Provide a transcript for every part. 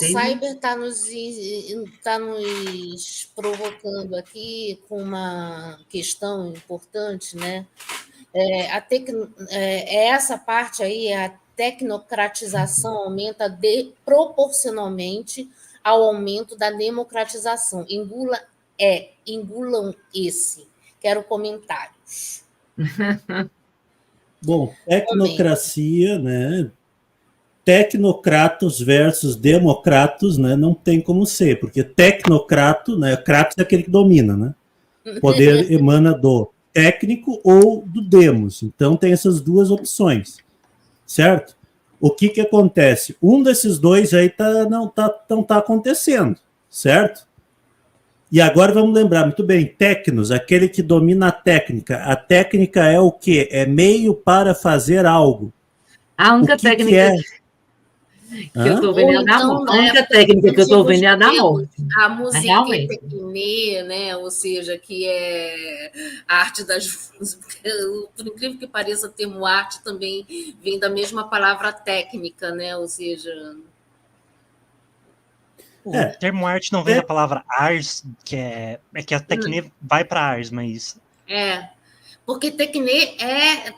Cyber tá nos provocando aqui com uma questão importante, né? Essa parte aí, a tecnocratização aumenta proporcionalmente ao aumento da democratização. Engulam esse. Quero comentários. Bom, tecnocracia, né? Tecnocratos versus democratos, né? Não tem como ser, porque tecnocrato, né? Kratos é aquele que domina, né? O poder emana do técnico ou do demos. Então tem essas duas opções, certo? O que acontece? Um desses dois aí não tá acontecendo, certo? E agora vamos lembrar, muito bem, tecnos, aquele que domina a técnica. A técnica é o quê? É meio para fazer algo. A única técnica que eu estou vendo é a da morte. A única técnica que eu estou vendo é a da morte. A música Tecne, né? Ou seja, que é a arte das músicas. Por incrível que pareça, o termo arte também vem da mesma palavra técnica, né? Ou seja... O termo arte não vem da palavra ars, que a Tecne vai para ars, mas... Porque Tecne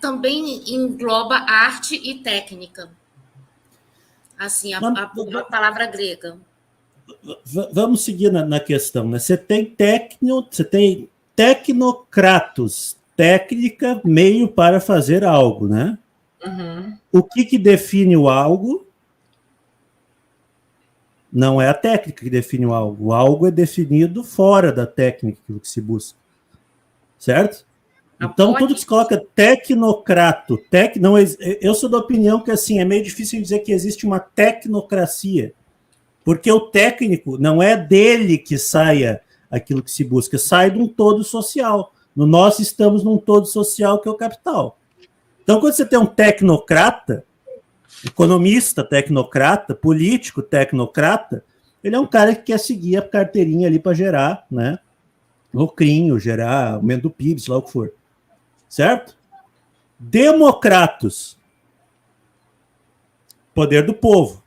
também engloba arte e técnica. Assim, a palavra grega. Vamos seguir na questão, né? Você tem tecnocratos, técnica, meio para fazer algo, né? Uhum. O que define o algo? Não é a técnica que define o algo. O algo é definido fora da técnica que se busca. Certo? Então, tudo que se coloca tecnocrato, não, eu sou da opinião que assim, é meio difícil dizer que existe uma tecnocracia, porque o técnico não é dele que saia aquilo que se busca, sai de um todo social. Nós estamos num todo social que é o capital. Então, quando você tem um tecnocrata, economista tecnocrata, político tecnocrata, ele é um cara que quer seguir a carteirinha ali para gerar, né, lucrinho, gerar aumento do PIB, sei lá o que for. Certo? Democratos. Poder do povo.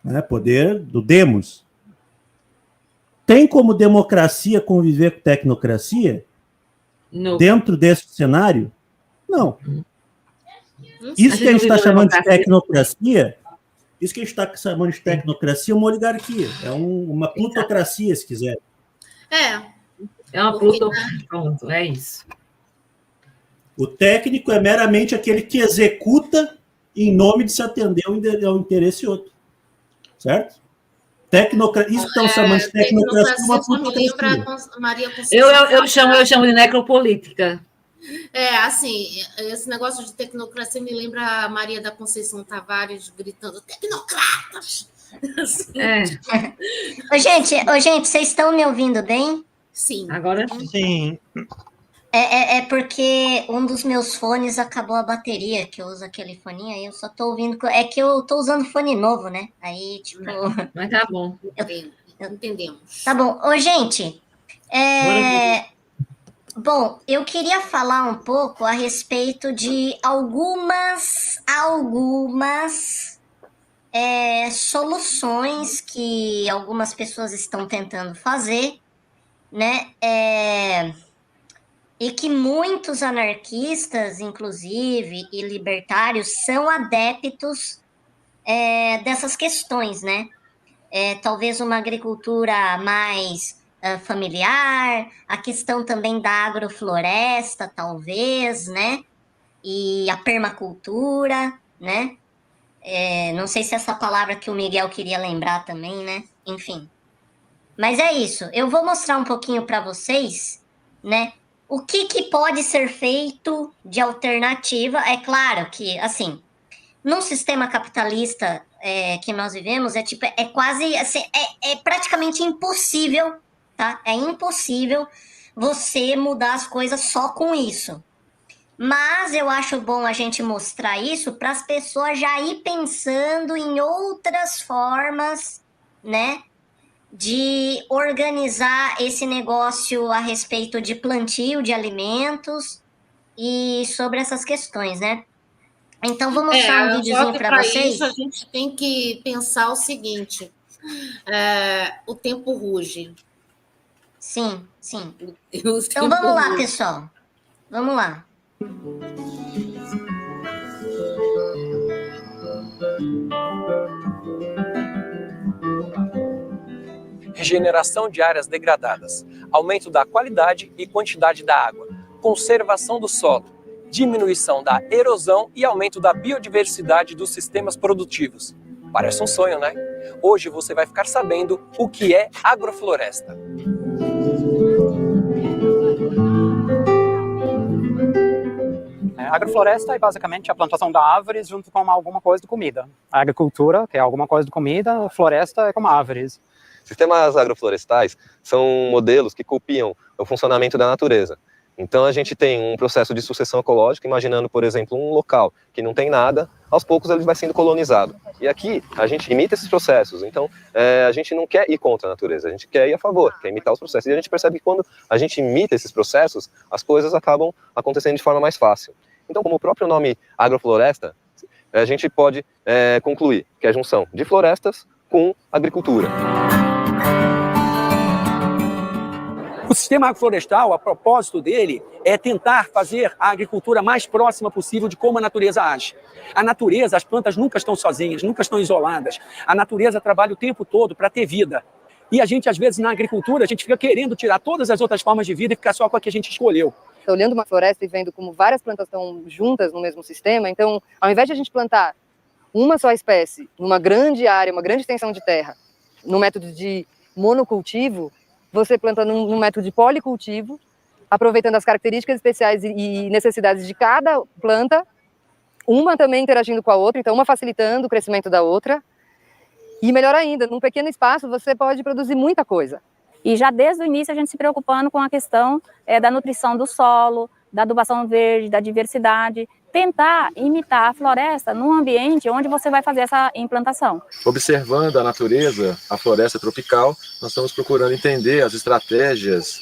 Né? Poder do demos. Tem como democracia conviver com tecnocracia? Não. Dentro desse cenário? Não. Isso que a gente está chamando de tecnocracia, é uma oligarquia. É uma plutocracia, se quiser. É uma plutocracia. Pronto, é isso. O técnico é meramente aquele que executa em nome de se atender ao interesse outro. Certo? Isso que estão chamando de tecnocracia é uma plutocracia. Eu chamo de necropolítica. Assim, esse negócio de tecnocracia me lembra a Maria da Conceição Tavares gritando tecnocratas! Assim. Gente, vocês estão me ouvindo bem? Sim. Agora sim. É porque um dos meus fones acabou a bateria, que eu uso aquele foninho, aí eu só tô ouvindo... É que eu tô usando fone novo, né? Aí, tipo... Mas tá bom. Entendemos. Tá bom. Gente, bom, eu queria falar um pouco a respeito de algumas soluções que algumas pessoas estão tentando fazer, né? E que muitos anarquistas, inclusive, e libertários são adeptos dessas questões, né? Talvez uma agricultura mais familiar, a questão também da agrofloresta, talvez, né? E a permacultura, né? Não sei se essa palavra que o Miguel queria lembrar também, né? Enfim. Mas é isso. Eu vou mostrar um pouquinho para vocês, né? O que pode ser feito de alternativa. É claro que, assim, num sistema capitalista que nós vivemos, é quase, assim, é praticamente impossível, tá? É impossível você mudar as coisas só com isso. Mas eu acho bom a gente mostrar isso para as pessoas já ir pensando em outras formas, né? De organizar esse negócio a respeito de plantio de alimentos e sobre essas questões, né? Então, vou mostrar um videozinho para vocês. Isso, a gente tem que pensar o seguinte, O tempo ruge. Sim, sim. Então vamos lá, pessoal. Vamos lá. Regeneração de áreas degradadas, aumento da qualidade e quantidade da água, conservação do solo, diminuição da erosão e aumento da biodiversidade dos sistemas produtivos. Parece um sonho, né? Hoje você vai ficar sabendo o que é agrofloresta. A agrofloresta é basicamente a plantação de árvores junto com alguma coisa de comida. A agricultura, que é alguma coisa de comida, a floresta é como árvores. Sistemas agroflorestais são modelos que copiam o funcionamento da natureza. Então a gente tem um processo de sucessão ecológica, imaginando, por exemplo, um local que não tem nada, aos poucos ele vai sendo colonizado. E aqui a gente imita esses processos, então a gente não quer ir contra a natureza, a gente quer ir a favor, quer imitar os processos. E a gente percebe que quando a gente imita esses processos, as coisas acabam acontecendo de forma mais fácil. Então, como o próprio nome agrofloresta, a gente pode concluir que é a junção de florestas com agricultura. O sistema agroflorestal, a propósito dele, é tentar fazer a agricultura mais próxima possível de como a natureza age. A natureza, as plantas nunca estão sozinhas, nunca estão isoladas. A natureza trabalha o tempo todo para ter vida. E a gente, às vezes, na agricultura, a gente fica querendo tirar todas as outras formas de vida e ficar só com a que a gente escolheu. Olhando uma floresta e vendo como várias plantas estão juntas no mesmo sistema, então, ao invés de a gente plantar uma só espécie numa grande área, uma grande extensão de terra, no método de monocultivo, você planta num método de policultivo, aproveitando as características especiais e necessidades de cada planta, uma também interagindo com a outra, então uma facilitando o crescimento da outra. E melhor ainda, num pequeno espaço você pode produzir muita coisa. E já desde o início a gente se preocupando com a questão da nutrição do solo, da adubação verde, da diversidade, tentar imitar a floresta num ambiente onde você vai fazer essa implantação. Observando a natureza, a floresta tropical, nós estamos procurando entender as estratégias,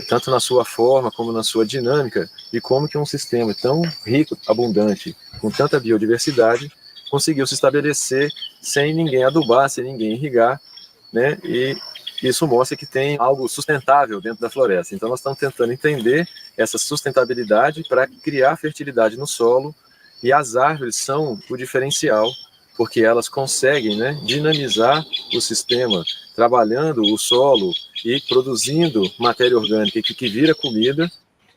tanto na sua forma como na sua dinâmica, e como que um sistema tão rico, abundante, com tanta biodiversidade, conseguiu se estabelecer sem ninguém adubar, sem ninguém irrigar, né? E isso mostra que tem algo sustentável dentro da floresta. Então nós estamos tentando entender essa sustentabilidade para criar fertilidade no solo, e as árvores são o diferencial, porque elas conseguem, né, dinamizar o sistema, trabalhando o solo e produzindo matéria orgânica que vira comida.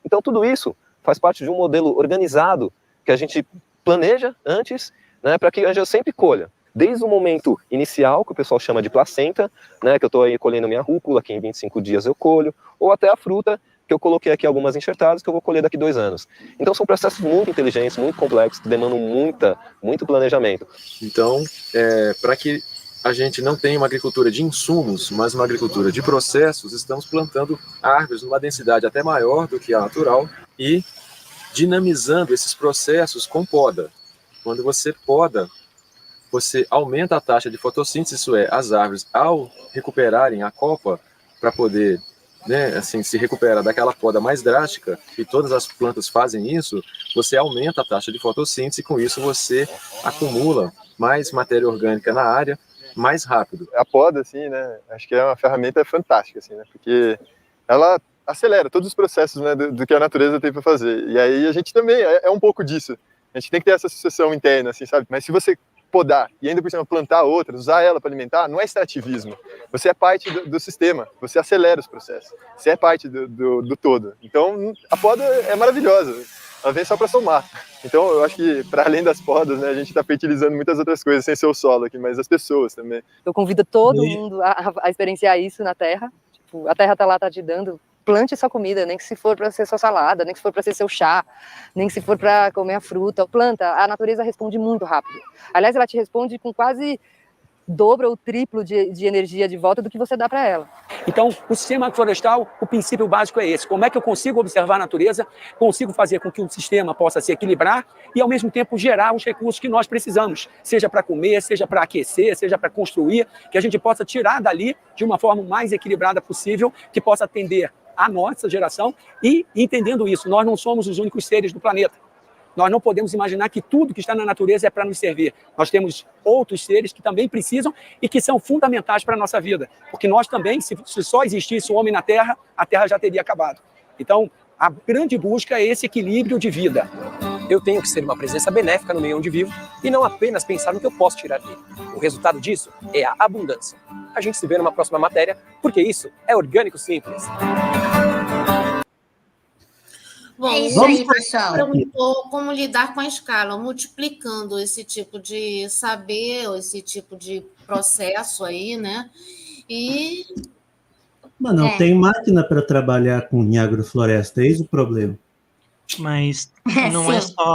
Então tudo isso faz parte de um modelo organizado que a gente planeja antes, né, para que a gente sempre colha. Desde o momento inicial, que o pessoal chama de placenta, né, que eu estou aí colhendo minha rúcula, que em 25 dias eu colho, ou até a fruta, que eu coloquei aqui algumas enxertadas, que eu vou colher daqui 2 anos. Então são processos muito inteligentes, muito complexos, que demandam muito planejamento. Então, para que a gente não tenha uma agricultura de insumos, mas uma agricultura de processos, estamos plantando árvores numa densidade até maior do que a natural e dinamizando esses processos com poda. Quando você poda, você aumenta a taxa de fotossíntese, isso é, as árvores, ao recuperarem a copa, para poder, né, assim, se recuperar daquela poda mais drástica, e todas as plantas fazem isso, você aumenta a taxa de fotossíntese, e com isso você acumula mais matéria orgânica na área mais rápido. A poda, assim, né, acho que é uma ferramenta fantástica, assim, né, porque ela acelera todos os processos, né, do que a natureza tem para fazer. E aí a gente também é um pouco disso. A gente tem que ter essa sucessão interna, assim, sabe? Mas se você podar e ainda por cima plantar outras, usar ela para alimentar, não é extrativismo. Você é parte do sistema, você acelera os processos, você é parte do todo. Então, a poda é maravilhosa, ela vem só para somar. Então, eu acho que, para além das podas, né, a gente está fertilizando muitas outras coisas, sem ser o solo aqui, mas as pessoas também. Eu convido todo mundo a experienciar isso na terra. Tipo, a terra está lá, está te dando. Plante sua comida, nem que se for para ser sua salada, nem que se for para ser seu chá, nem que se for para comer a fruta. Planta, a natureza responde muito rápido. Aliás, ela te responde com quase dobro ou triplo de energia de volta do que você dá para ela. Então, o sistema agroflorestal, o princípio básico é esse. Como é que eu consigo observar a natureza, consigo fazer com que o sistema possa se equilibrar e, ao mesmo tempo, gerar os recursos que nós precisamos, seja para comer, seja para aquecer, seja para construir, que a gente possa tirar dali de uma forma mais equilibrada possível, que possa atender a nossa geração, e entendendo isso, nós não somos os únicos seres do planeta. Nós não podemos imaginar que tudo que está na natureza é para nos servir. Nós temos outros seres que também precisam e que são fundamentais para a nossa vida. Porque nós também, se só existisse o homem na Terra, a Terra já teria acabado. Então, a grande busca é esse equilíbrio de vida. Eu tenho que ser uma presença benéfica no meio onde vivo e não apenas pensar no que eu posso tirar dele. O resultado disso é a abundância. A gente se vê numa próxima matéria, porque isso é Orgânico Simples. Bom, É isso aí, pessoal. Perguntou como lidar com a escala, multiplicando esse tipo de saber, esse tipo de processo aí, né? E... Mas não tem máquina para trabalhar com em agrofloresta, eis o problema. Mas não é só